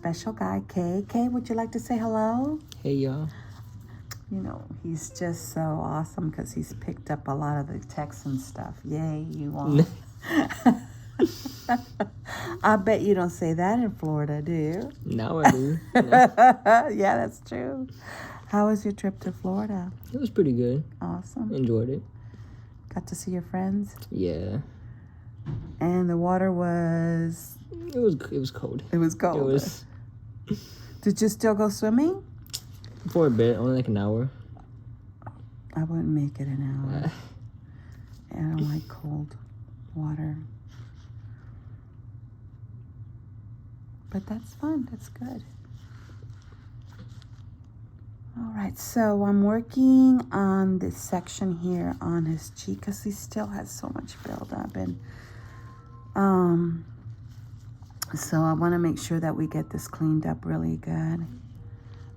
special guy, Kay. Kay, would you like to say hello? Hey, y'all. You know, he's just so awesome because he's picked up a lot of the texts and stuff. Yay, you want. I bet you don't say that in Florida, do you? Now I do. No. Yeah, that's true. How was your trip to Florida? It was pretty good. Awesome. Enjoyed it. Got to see your friends? Yeah. And the water was... It was cold. It was cold. It was... Did you still go swimming? For a bit, only like an hour. I wouldn't make it an hour. I don't like cold water. But that's fun. That's good. All right. So I'm working on this section here on his cheek because he still has so much buildup. And so I want to make sure that we get this cleaned up really good.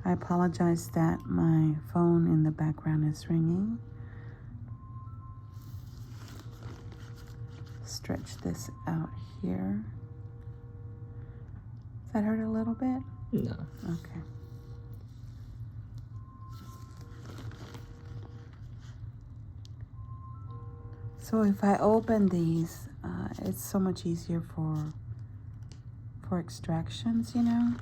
I apologize that my phone in the background is ringing. Stretch this out here. Does that hurt a little bit? No. Okay. So if I open these, it's so much easier for extractions, you know?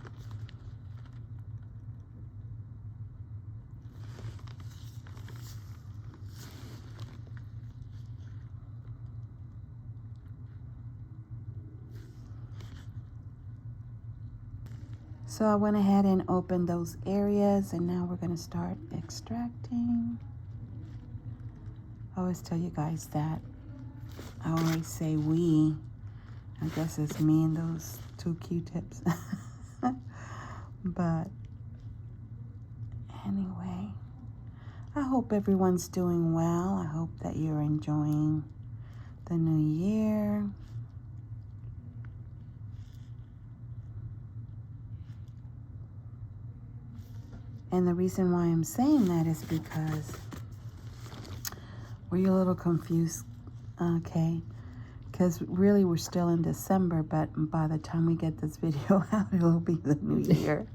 So I went ahead and opened those areas, and now we're going to start extracting. I always tell you guys that. I always say we. I guess it's me and those 2 Q-tips. But anyway, I hope everyone's doing well. I hope that you're enjoying the new year. And the reason why I'm saying that is because were you a little confused, okay? Because really we're still in December, but by the time we get this video out, it'll be the new year.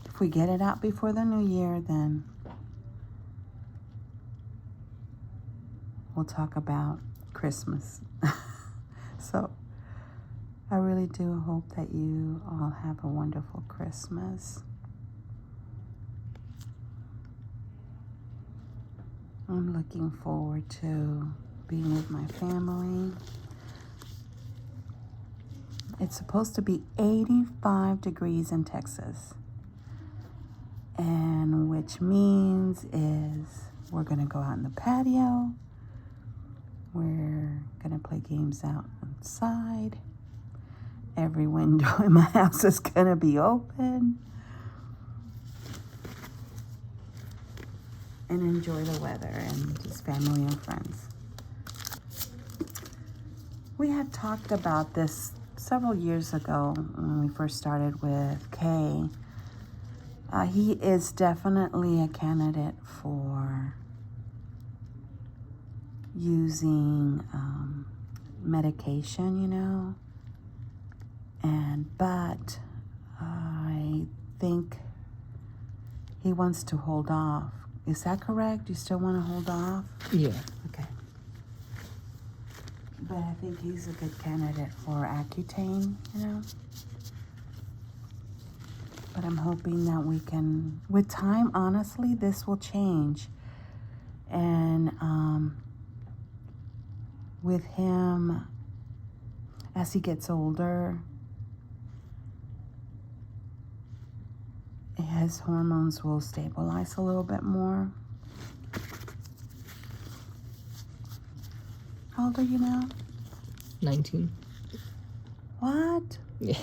If we get it out before the new year, then we'll talk about Christmas. So I really do hope that you all have a wonderful Christmas. I'm looking forward to being with my family. It's supposed to be 85 degrees in Texas. And which means is we're going to go out in the patio. We're going to play games outside. Every window in my house is going to be open. And enjoy the weather and just family and friends. We had talked about this several years ago when we first started with Kay. He is definitely a candidate for using medication, you know, but I think he wants to hold off. Is that correct? You still want to hold off? Yeah. Okay. But I think he's a good candidate for Accutane, you know. But I'm hoping that we can, with time, honestly, this will change. And with him, as he gets older, his hormones will stabilize a little bit more. How old are you now? 19. What? Yeah.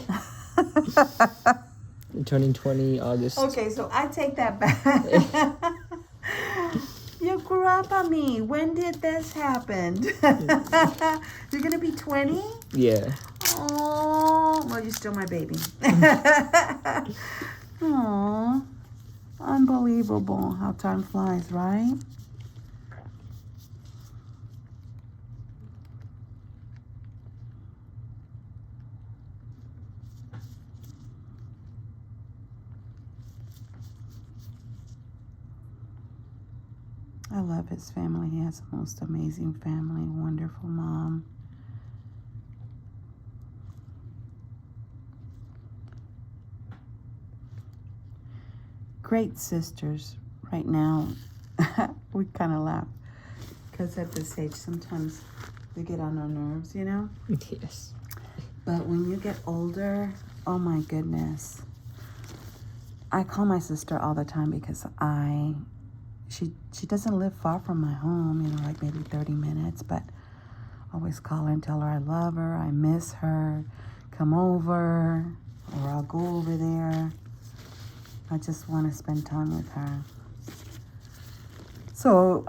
I'm turning 20 August. Okay, so I take that back. You grew up on me. When did this happen? You're going to be 20? Yeah. Oh, well, you're still my baby. Oh, unbelievable how time flies, right? I love his family. He has the most amazing family, wonderful mom. Great sisters. Right now, we kind of laugh because at this age, sometimes they get on our nerves, you know? Yes. But when you get older, oh my goodness. I call my sister all the time because she doesn't live far from my home, you know, like maybe 30 minutes, but I always call her and tell her I love her, I miss her, come over, or I'll go over there. I just want to spend time with her. So,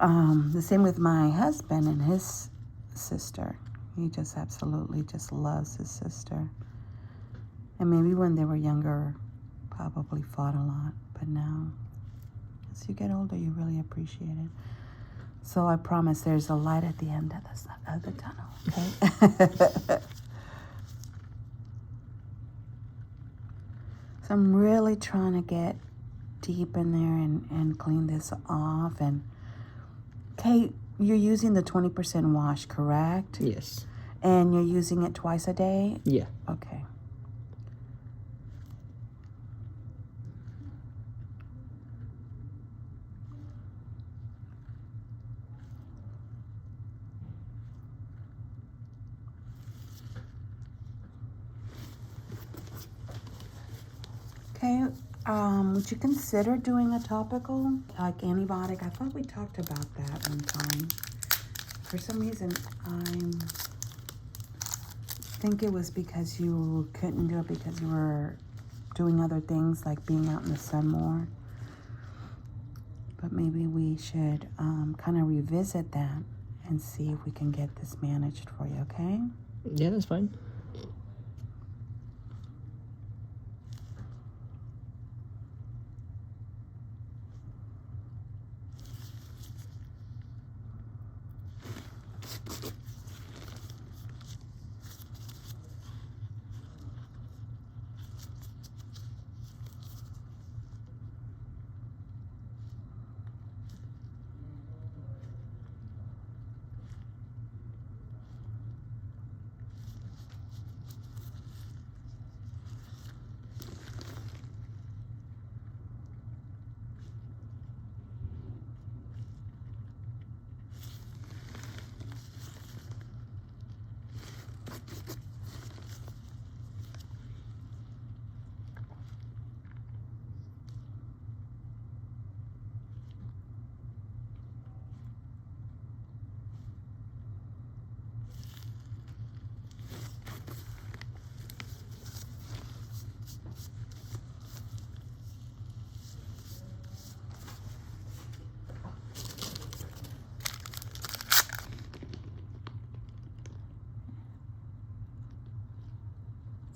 the same with my husband and his sister. He just absolutely just loves his sister. And maybe when they were younger, probably fought a lot. But now, as you get older, you really appreciate it. So I promise there's a light at the end of the tunnel, okay? So I'm really trying to get deep in there and clean this off. And Kate, you're using the 20% wash, correct? Yes. And you're using it twice a day? Yeah. Okay. Okay, would you consider doing a topical, like antibiotic? I thought we talked about that one time. For some reason, I think it was because you couldn't do it because you were doing other things, like being out in the sun more. But maybe we should kind of revisit that and see if we can get this managed for you, okay? Yeah, that's fine.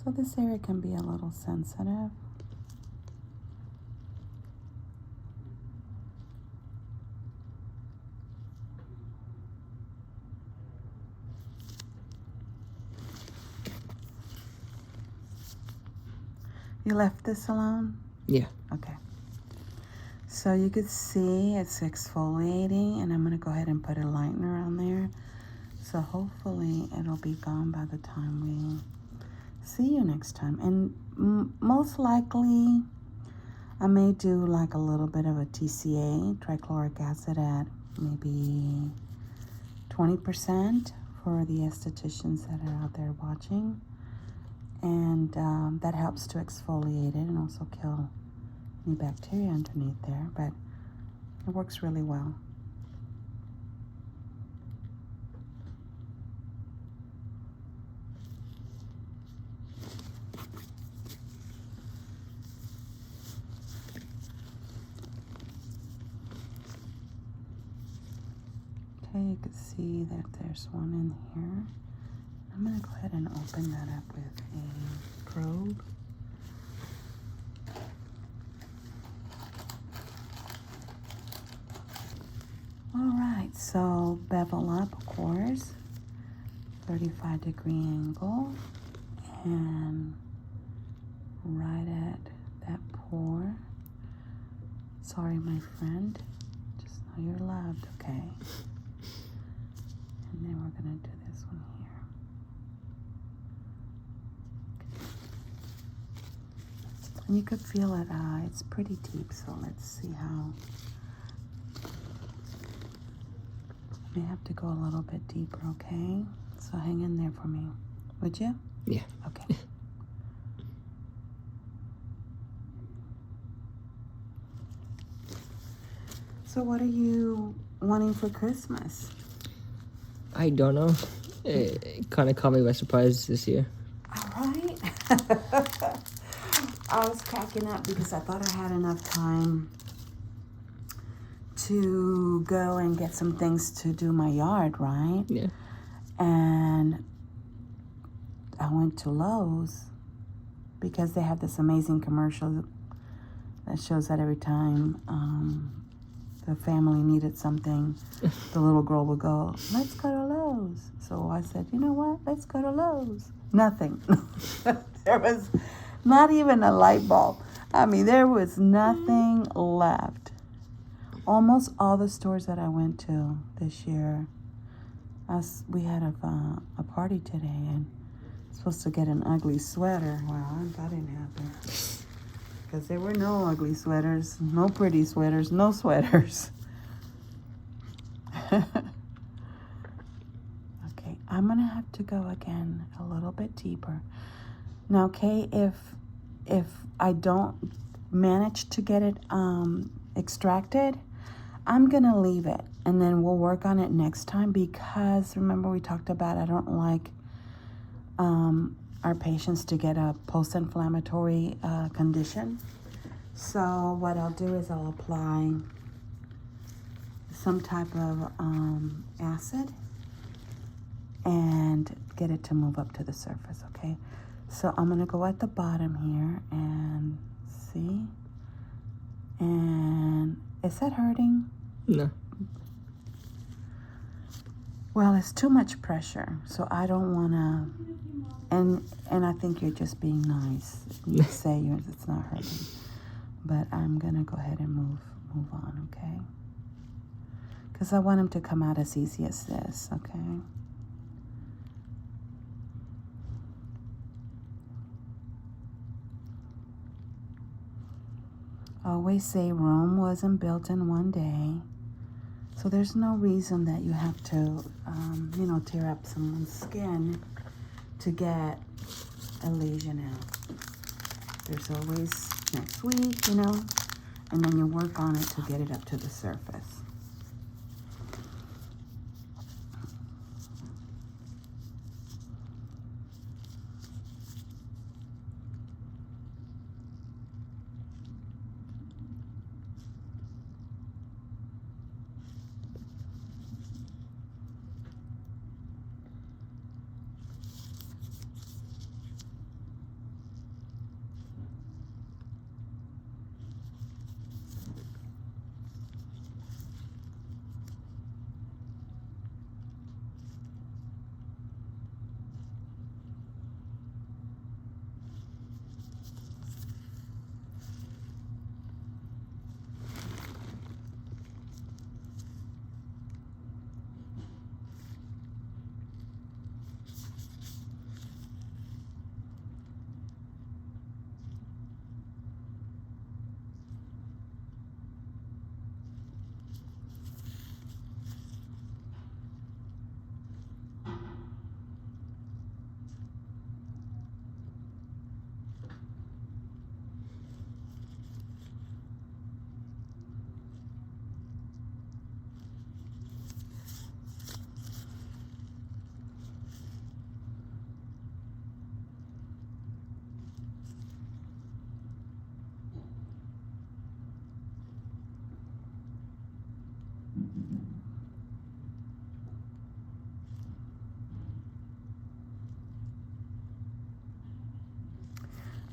So this area can be a little sensitive. You left this alone? Yeah. Okay. So you could see it's exfoliating, and I'm going to go ahead and put a lightener on there. So hopefully it'll be gone by the time we see you next time. And most likely I may do like a little bit of a TCA, trichloric acid, at maybe 20% for the estheticians that are out there watching. And that helps to exfoliate it and also kill any bacteria underneath there, but it works really well. Okay, you can see that there's one in here. I'm going to go ahead and open that up with a probe. All right, so bevel up, of course, 35-degree angle, and right at that pore. Sorry, my friend. Just know you're loved, okay? And then we're gonna do this one here. And you could feel it. It's pretty deep, so let's see how. May have to go a little bit deeper, okay? So hang in there for me, would you? Yeah. Okay. So what are you wanting for Christmas? I don't know. It kind of caught me by surprise this year. All right. I was cracking up because I thought I had enough time to go and get some things to do my yard, right? Yeah. And I went to Lowe's because they have this amazing commercial that shows that every time the family needed something, the little girl would go, let's go to Lowe's. So I said, you know what? Let's go to Lowe's. Nothing. There was not even a light bulb. I mean, there was nothing left. Almost all the stores that I went to this year, we had a party today, and I was supposed to get an ugly sweater. Well, that didn't happen. Because there were no ugly sweaters, no pretty sweaters, no sweaters. Okay, I'm going to have to go again a little bit deeper. Now, okay, if I don't manage to get it extracted, I'm going to leave it. And then we'll work on it next time because, remember we talked about I don't like our patients to get a post-inflammatory condition. So what I'll do is I'll apply some type of acid and get it to move up to the surface, okay? So I'm going to go at the bottom here and see. And is that hurting? No. Well, it's too much pressure, so I don't want to, and I think you're just being nice. You say it's not hurting, but I'm going to go ahead and move on, okay? Because I want him to come out as easy as this, okay? I always say Rome wasn't built in one day. So there's no reason that you have to, tear up someone's skin to get a lesion out. There's always next week, and then you work on it to get it up to the surface.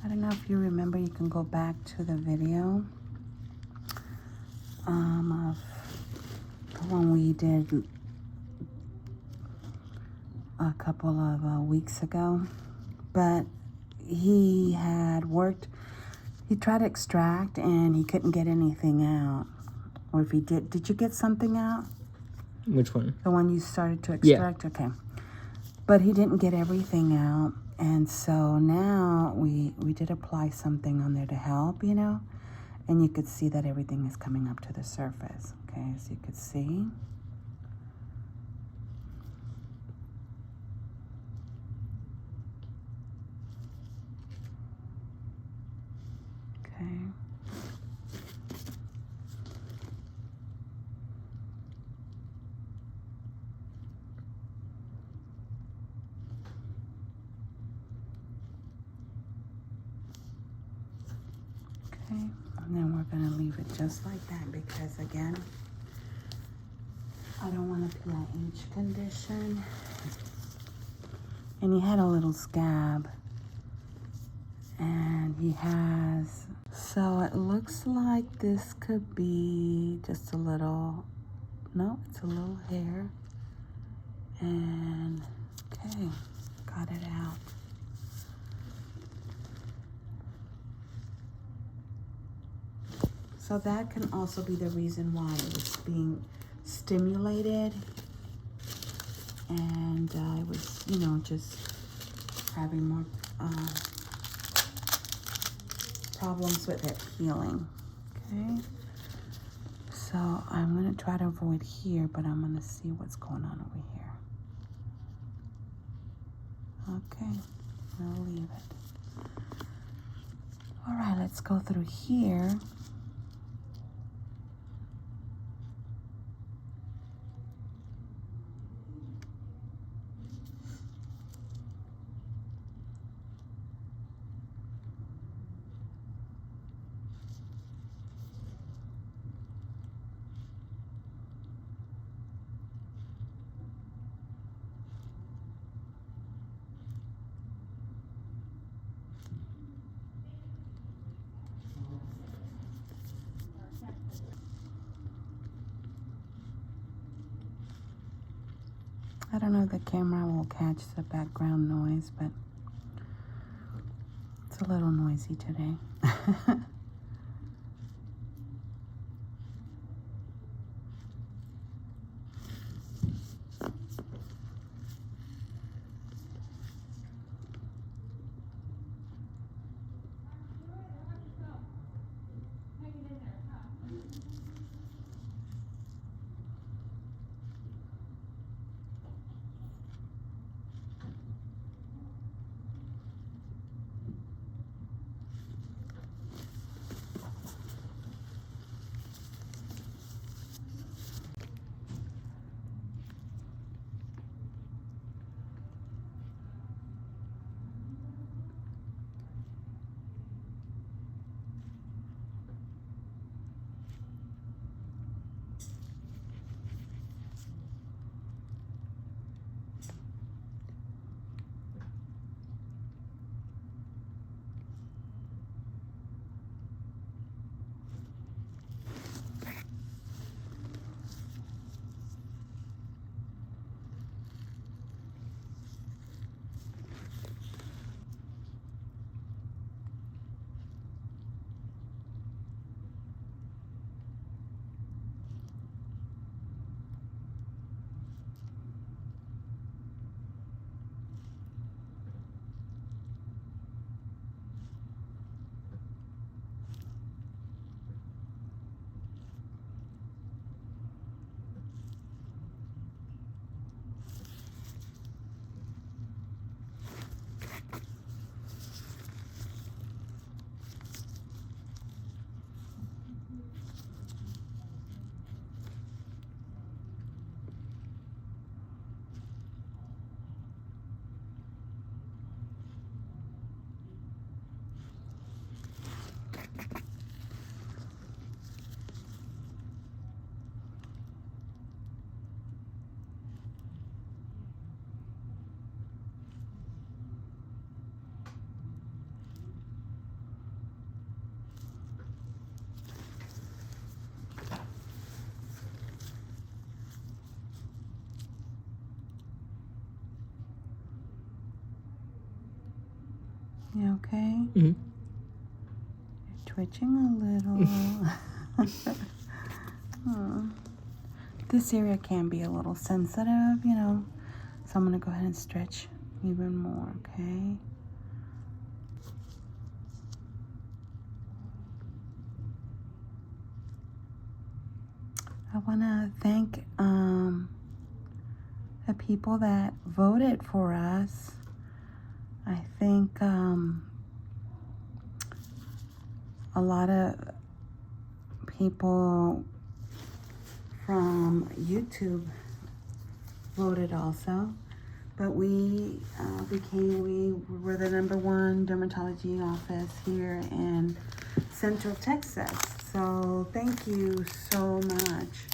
I don't know if you remember, you can go back to the video of the one we did a couple of weeks ago. But he had worked, he tried to extract and he couldn't get anything out. Or if he did you get something out? Which one? The one you started to extract? Yeah. Okay. But he didn't get everything out. And so now we did apply something on there to help, you know. And you could see that everything is coming up to the surface. Okay, so you could see. Okay. Okay, and then we're gonna leave it just like that because again, I don't want a PIH condition. And he had a little scab. And he has, so it looks like this could be just a little, no, it's a little hair. And, okay, got it out. So that can also be the reason why it was being stimulated. And it was, you know, just having more problems with it healing. Okay. So I'm going to try to avoid here, but I'm going to see what's going on over here. Okay. We'll leave it. All right, let's go through here. I don't know if the camera will catch the background noise, but it's a little noisy today. You okay? Mm-hmm. You're twitching a little. Hmm. This area can be a little sensitive, you know. So I'm going to go ahead and stretch even more, okay? I want to thank the people that voted for us. I think a lot of people from YouTube voted also. But we were the #1 dermatology office here in Central Texas. So thank you so much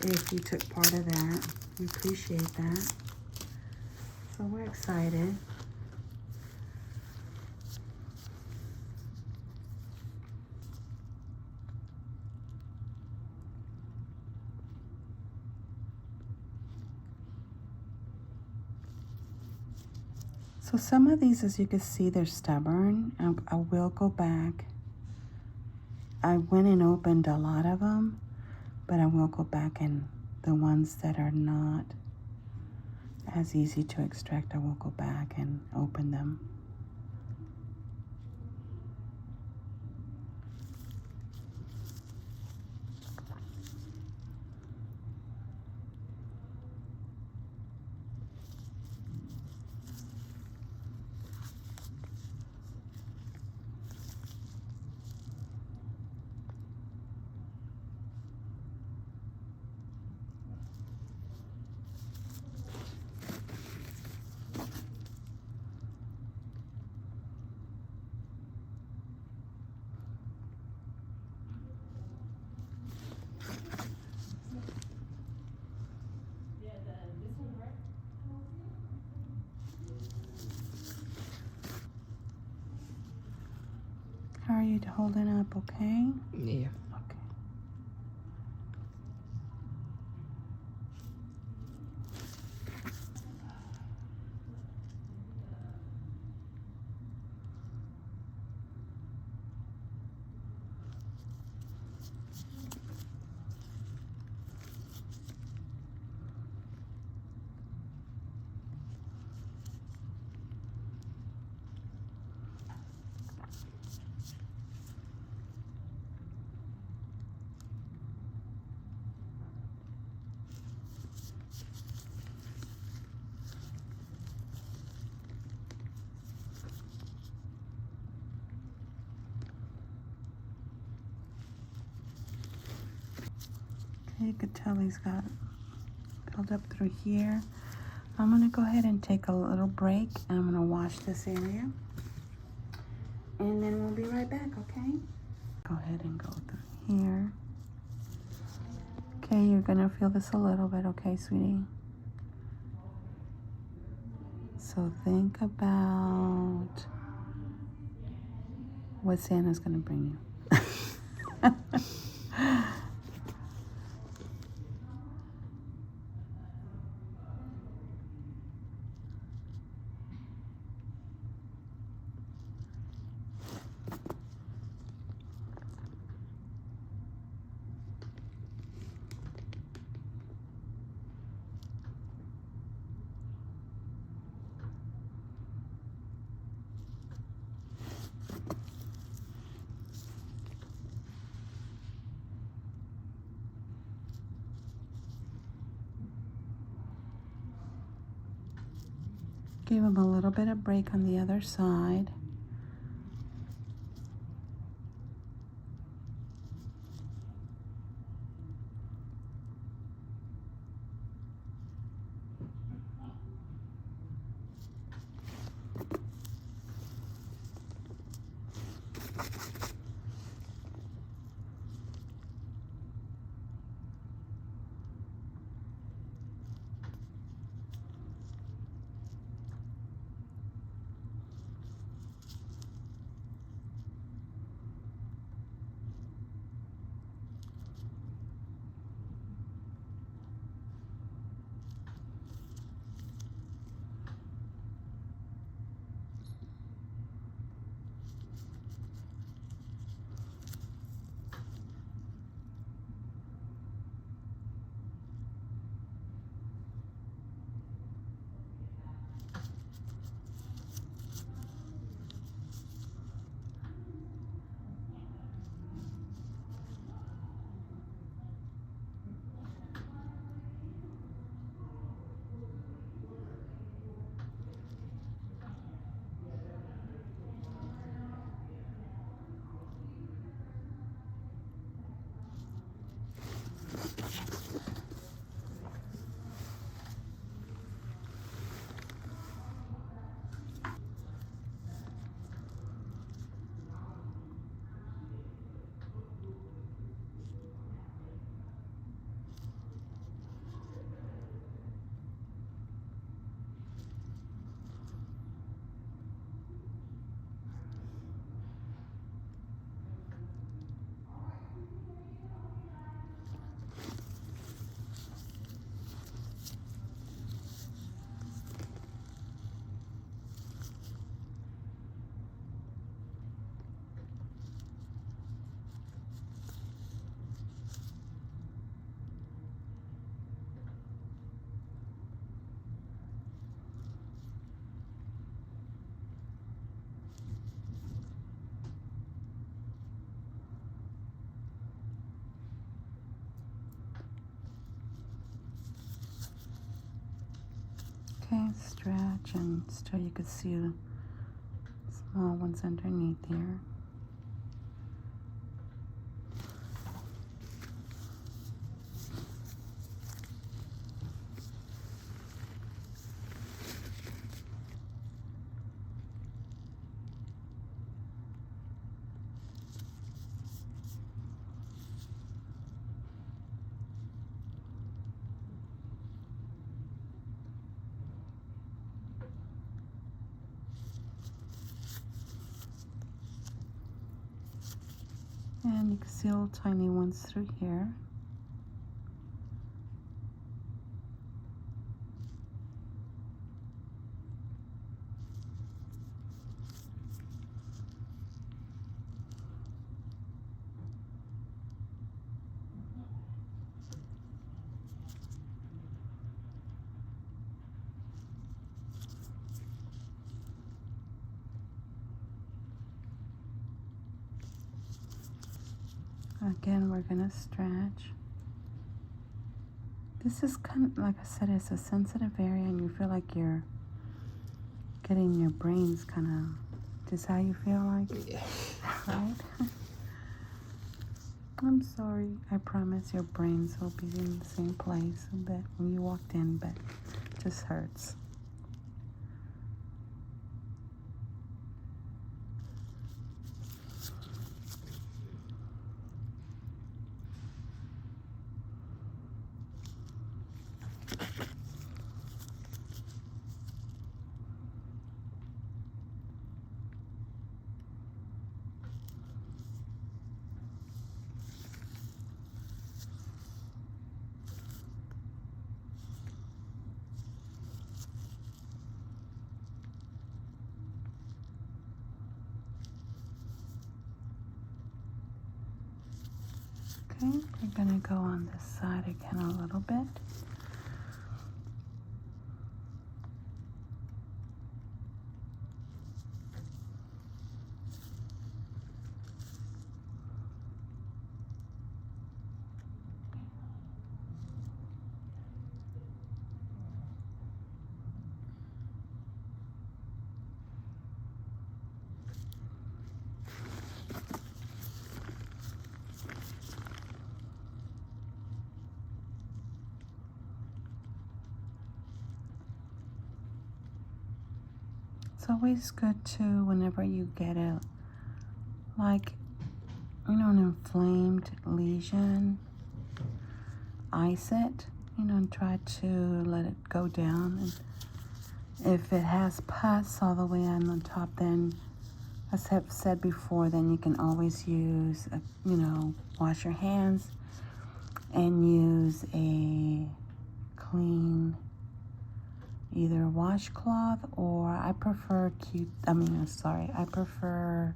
if you took part of that. We appreciate that. So we're excited. So some of these, as you can see, they're stubborn. I will go back. I went and opened a lot of them, but I will go back, and the ones that are not as easy to extract, I will go back and open them. How are you holding up? Okay? Yeah. Okay. Okay, you could tell he's got build up through here. I'm gonna go ahead and take a little break, and I'm gonna wash this area, and then we'll be right back, okay? Go ahead and go through here. Okay, you're gonna feel this a little bit, okay, sweetie? So think about what Santa's gonna bring you. Give him a little bit of break on the other side. Okay, stretch and still you can see the small ones underneath here. And you can see little tiny ones through here. Again, we're gonna stretch. This is kind of, like I said, it's a sensitive area and you feel like you're getting your brains kind of, just how you feel like, Yeah. right? I'm sorry, I promise your brains will be in the same place but when you walked in, but it just hurts. Okay, we're gonna go on this side again a little bit. It's always good to, whenever you get a, like, you know, an inflamed lesion, ice it, you know, and try to let it go down. And if it has pus all the way on the top, then, as I've said before, then you can always use, you know, wash your hands and use a clean either washcloth or I prefer I prefer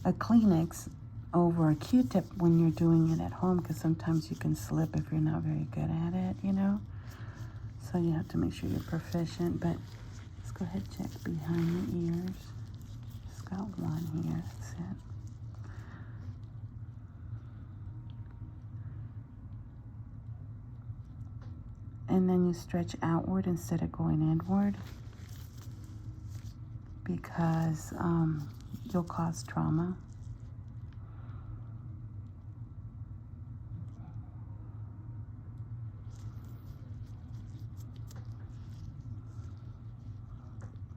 a Kleenex over a Q-tip when you're doing it at home, because sometimes you can slip if you're not very good at it, you know. So you have to make sure you're proficient. But let's go ahead and check behind the ears. Just got one here. That's it. And then you stretch outward instead of going inward, because you'll cause trauma.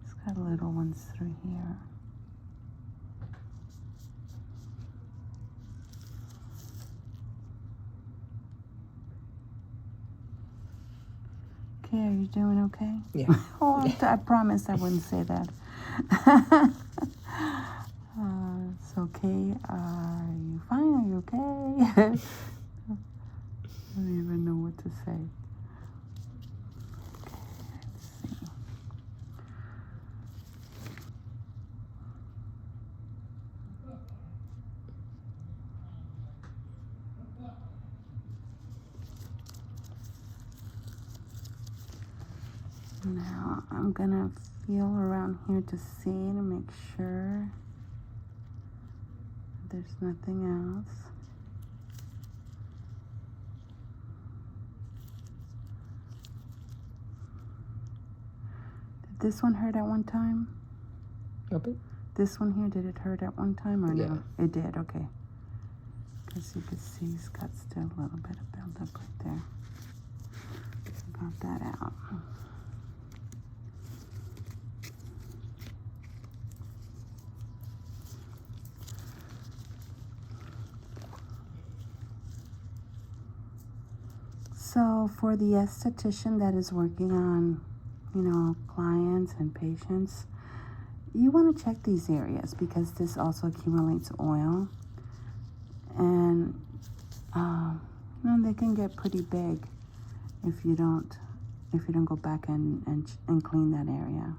It's got little ones through here. Okay, are you doing okay? Yeah. Oh, I promise I wouldn't say that. It's okay. Are you fine? Are you okay? I don't even know what to say. Okay, let's see. Now I'm gonna feel around here to see, to make sure there's nothing else. this one hurt at one time? Okay. This one here, did it hurt at one time or Yeah. no? It did, okay. Because you can see it's got still a little bit of buildup right there. Got that out. So for the esthetician that is working on, clients and patients, you want to check these areas because this also accumulates oil. And, they can get pretty big if you don't go back and clean that area.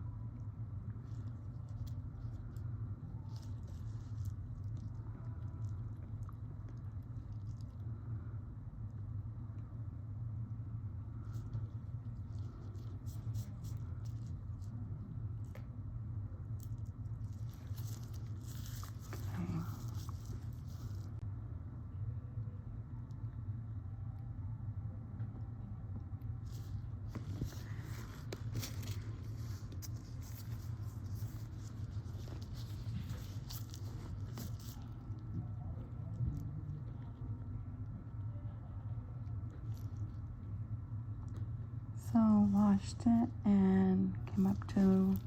So washed it and came up to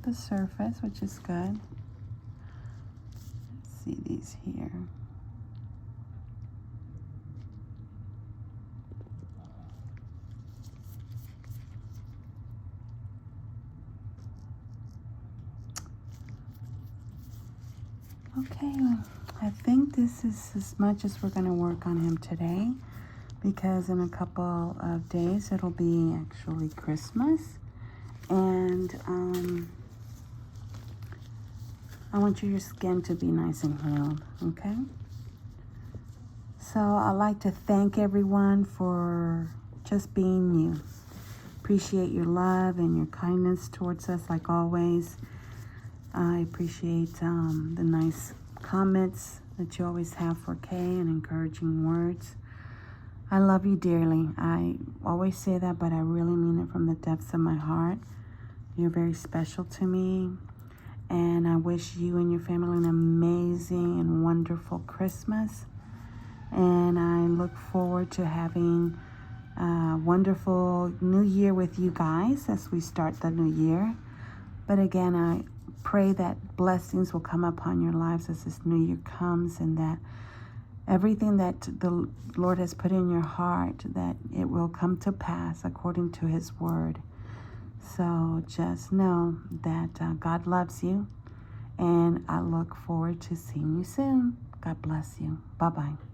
the surface, which is good. Let's see these here. Okay, I think this is as much as we're going to work on him today, because in a couple of days it'll be actually Christmas, and I want your skin to be nice and healed, okay? So I'd like to thank everyone for just being you. Appreciate your love and your kindness towards us like always. I appreciate the nice comments that you always have for Kay and encouraging words. I love you dearly. I always say that, but I really mean it from the depths of my heart. You're very special to me. And I wish you and your family an amazing and wonderful Christmas. And I look forward to having a wonderful new year with you guys as we start the new year. But again, I pray that blessings will come upon your lives as this new year comes, and that everything that the Lord has put in your heart, that it will come to pass according to his word. So just know that God loves you, and I look forward to seeing you soon. God bless you. Bye-bye.